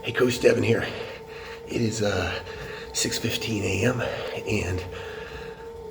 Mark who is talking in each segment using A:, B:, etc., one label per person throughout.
A: Hey, Coach Devin here. It is 6:15 a.m. and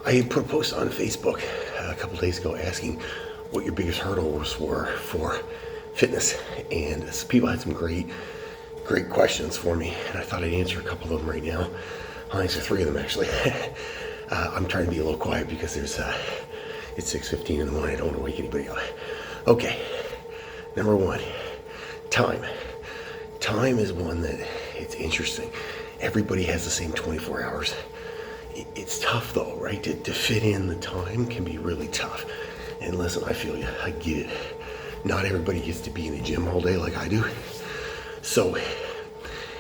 A: I put a post on Facebook a couple days ago asking what your biggest hurdles were for fitness, and people had some great questions for me, and I thought I'd answer a couple of them right now. I'll answer three of them actually. I'm trying to be a little quiet because it's 6:15 in the morning. I don't want to wake anybody up. Okay, number one, time. Time is one that it's interesting. Everybody has the same 24 hours. It's tough though, right? To fit in the time can be really tough. And listen, I feel you. I get it. Not everybody gets to be in the gym all day like I do. So it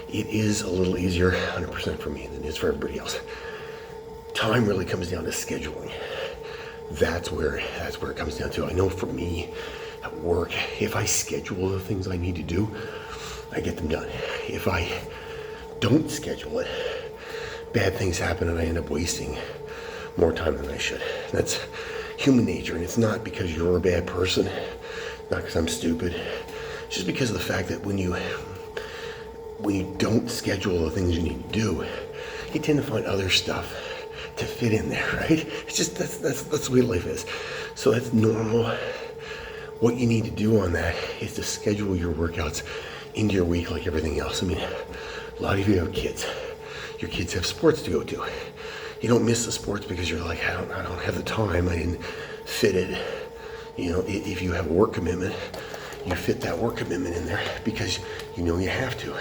A: is a little easier 100% for me than it is for everybody else. Time really comes down to scheduling. That's where it comes down to. I know for me at work, if I schedule the things I need to do, I get them done. If I don't schedule it, bad things happen and I end up wasting more time than I should. That's human nature, and it's not because you're a bad person, not because I'm stupid. It's just because of the fact that when you don't schedule the things you need to do, you tend to find other stuff to fit in there, right? It's just that's the way life is. So that's normal. What you need to do on that is to schedule your workouts into your week like everything else. I mean, a lot of you have kids. Your kids have sports to go to. You don't miss the sports because you're like, I don't have the time. I didn't fit it. You know, if you have a work commitment, you fit that work commitment in there because you know you have to.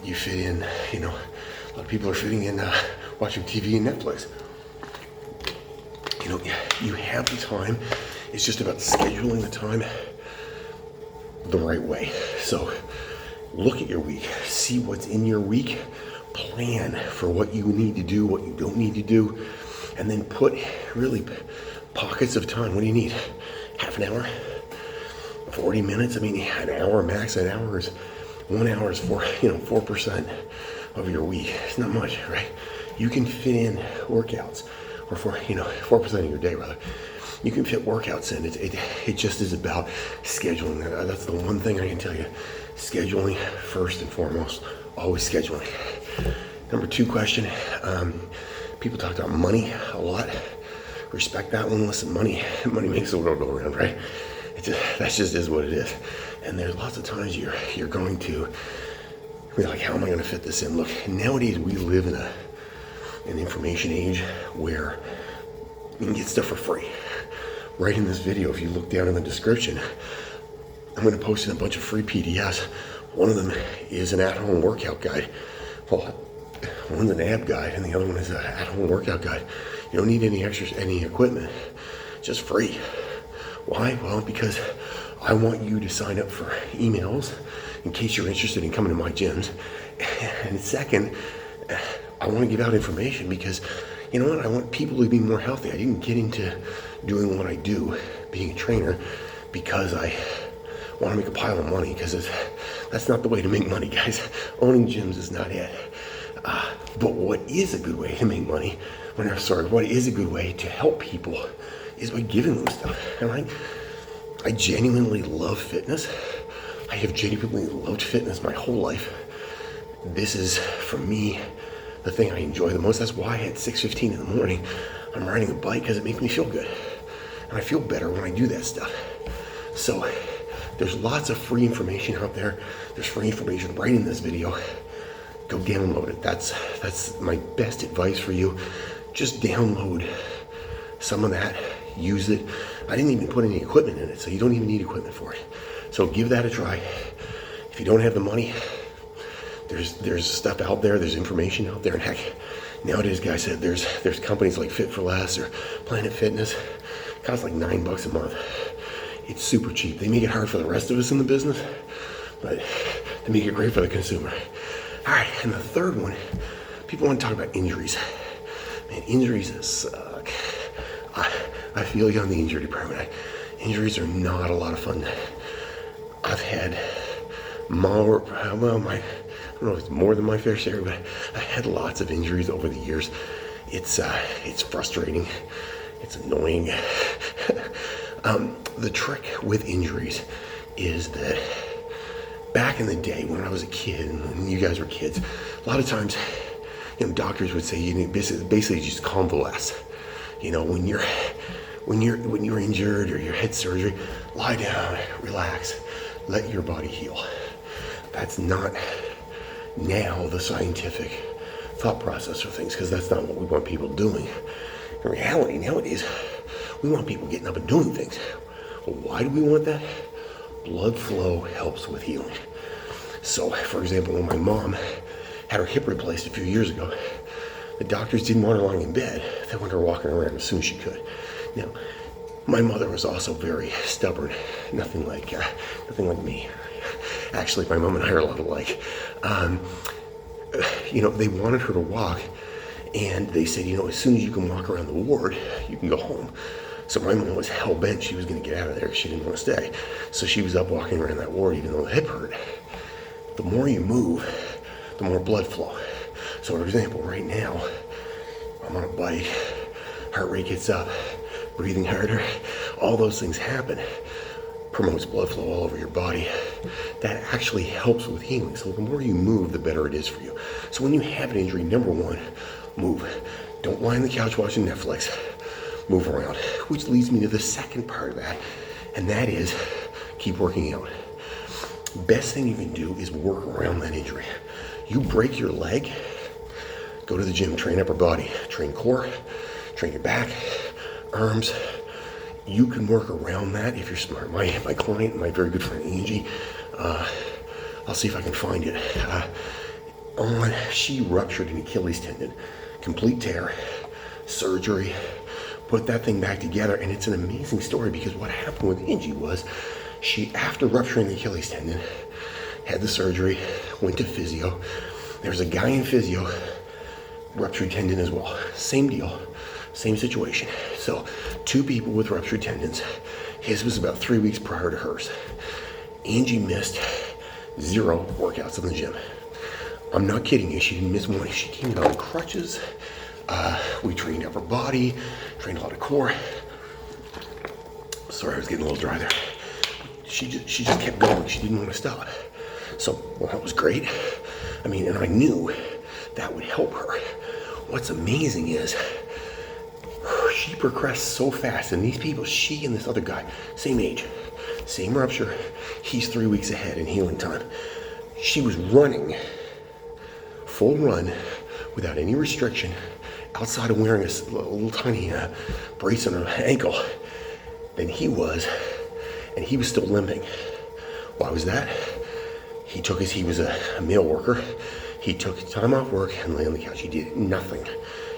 A: You fit in, you know, a lot of people are fitting in watching TV and Netflix. You know, you have the time. It's just about scheduling the time the right way. So look at your week, see what's in your week, plan for what you need to do, what you don't need to do, and then put really pockets of time. What do you need? Half an hour? 40 minutes? I mean, an hour max. An hour is 1 hour is 4% of your week. It's not much, right? You can fit in workouts, or 4% of your day rather. You can fit workouts in. It just is about scheduling. That's the one thing I can tell you. Scheduling first and foremost. Always scheduling. Number two question. People talk about money a lot. Respect that one. Listen, money makes the world go around, right? That just is what it is. And there's lots of times you're going to be like, how am I going to fit this in? Look, nowadays we live in an information age where you can get stuff for free. Right in this video, if you look down in the description, I'm going to post in a bunch of free PDFs. One of them is an at-home workout guide. Well, one's an ab guide, and the other one is an at-home workout guide. You don't need any equipment, just free. Why? Well, because I want you to sign up for emails in case you're interested in coming to my gyms. And second, I want to give out information because, you know what, I want people to be more healthy. I didn't get into doing what I do, being a trainer, because I want to make a pile of money, because that's not the way to make money, guys. Owning gyms is not it. But what is a good way to make money, what is a good way to help people is by giving them stuff. And I genuinely love fitness. I have genuinely loved fitness my whole life. This is, for me, the thing I enjoy the most. That's why at 6:15 in the morning, I'm riding a bike, because it makes me feel good. And I feel better when I do that stuff. So there's lots of free information out there. There's free information right in this video. Go download it. That's my best advice for you. Just download some of that, use it. I didn't even put any equipment in it, so you don't even need equipment for it. So give that a try. If you don't have the money, there's stuff out there, there's information out there, and heck, nowadays, guys, there's companies like Fit for Less or Planet Fitness. It costs like $9 a month. It's super cheap. They make it hard for the rest of us in the business, but they make it great for the consumer. All right, and the third one, people want to talk about injuries. Man, injuries suck. I feel you on the injury department. Injuries are not a lot of fun. I've had more, I don't know if it's more than my fair share, but I had lots of injuries over the years. It's frustrating. It's annoying. The trick with injuries is that back in the day when I was a kid and when you guys were kids, a lot of times, doctors would say you need basically just convalesce. When you're injured or you had surgery, lie down, relax, let your body heal. That's not now the scientific thought process for things, because that's not what we want people doing. In reality, nowadays, we want people getting up and doing things. Well, why do we want that? Blood flow helps with healing. So, for example, when my mom had her hip replaced a few years ago, the doctors didn't want her lying in bed. They wanted her walking around as soon as she could. Now, my mother was also very stubborn. Nothing like me. Actually, my mom and I are a lot alike. They wanted her to walk, and they said, as soon as you can walk around the ward, you can go home. So my mom was hell-bent she was going to get out of there because she didn't want to stay. So she was up walking around that ward even though the hip hurt. The more you move, the more blood flow. So for example, right now, I'm on a bike, heart rate gets up, breathing harder, all those things happen. Promotes blood flow all over your body. That actually helps with healing. So the more you move, the better it is for you. So when you have an injury, number one, move. Don't lie on the couch watching Netflix. Move around, which leads me to the second part of that, and that is keep working out. Best thing you can do is work around that injury. You break your leg, go to the gym, train upper body, train core, train your back, arms. You can work around that if you're smart. My client, my very good friend Angie, I'll see if I can find it. She ruptured an Achilles tendon, complete tear, surgery, put that thing back together, and it's an amazing story because what happened with Angie was she, after rupturing the Achilles tendon, had the surgery, went to physio. There was a guy in physio, ruptured tendon as well. Same deal, same situation. So 2 people with ruptured tendons. His was about 3 weeks prior to hers. Angie missed 0 workouts in the gym. I'm not kidding you, she didn't miss one. She came in on crutches. We trained upper body, trained a lot of core. Sorry, I was getting a little dry there. She just kept going. She didn't want to stop. So, well, that was great. And I knew that would help her. What's amazing is she progressed so fast. And these people, she and this other guy, same age, same rupture. He's 3 weeks ahead in healing time. She was running, full run, without any restriction, outside of wearing a little tiny brace on her ankle than he was, and he was still limping. Why was that? He was a male worker. He took time off work and lay on the couch. He did nothing.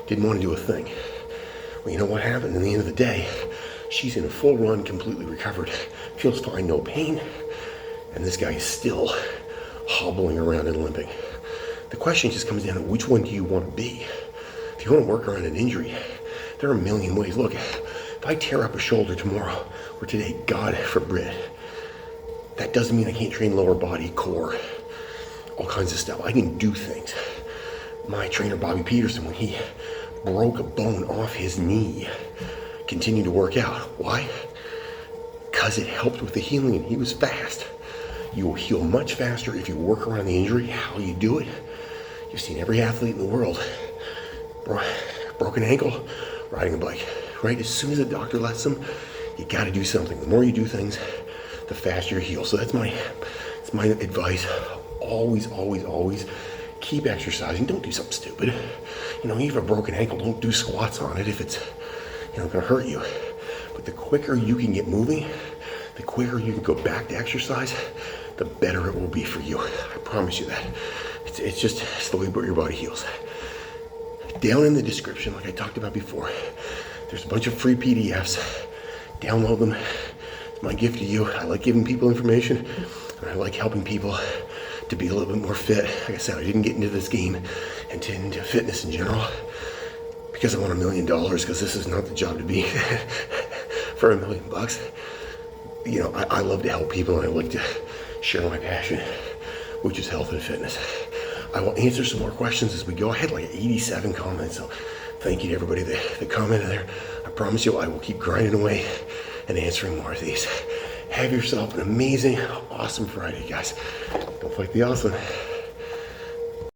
A: Didn't want to do a thing. Well, you know what happened? In the end of the day, she's in a full run, completely recovered, feels fine, no pain, and this guy is still hobbling around and limping. The question just comes down to which one do you want to be? If you want to work around an injury, there are a million ways. Look, if I tear up a shoulder tomorrow or today, God forbid, that doesn't mean I can't train lower body, core, all kinds of stuff. I can do things. My trainer, Bobby Peterson, when he broke a bone off his knee, continued to work out. Why? Because it helped with the healing and he was fast. You will heal much faster if you work around the injury. How you do it? You've seen every athlete in the world. Broken ankle, riding a bike, right? As soon as the doctor lets them, you got to do something. The more you do things, the faster you heal. So that's my advice. Always, always, always keep exercising. Don't do something stupid. You have a broken ankle, don't do squats on it if it's, going to hurt you. But the quicker you can get moving, the quicker you can go back to exercise, the better it will be for you. I promise you that. It's the way your body heals. Down in the description, like I talked about before, there's a bunch of free PDFs. Download them. It's my gift to you. I like giving people information, and I like helping people to be a little bit more fit. Like I said, I didn't get into this game and into fitness in general because I want $1 million, because this is not the job to be for $1 million. I love to help people, and I like to share my passion, which is health and fitness. I will answer some more questions as we go. I had like 87 comments, so thank you to everybody that commented there. I promise you I will keep grinding away and answering more of these. Have yourself an amazing, awesome Friday, guys. Don't fight the awesome.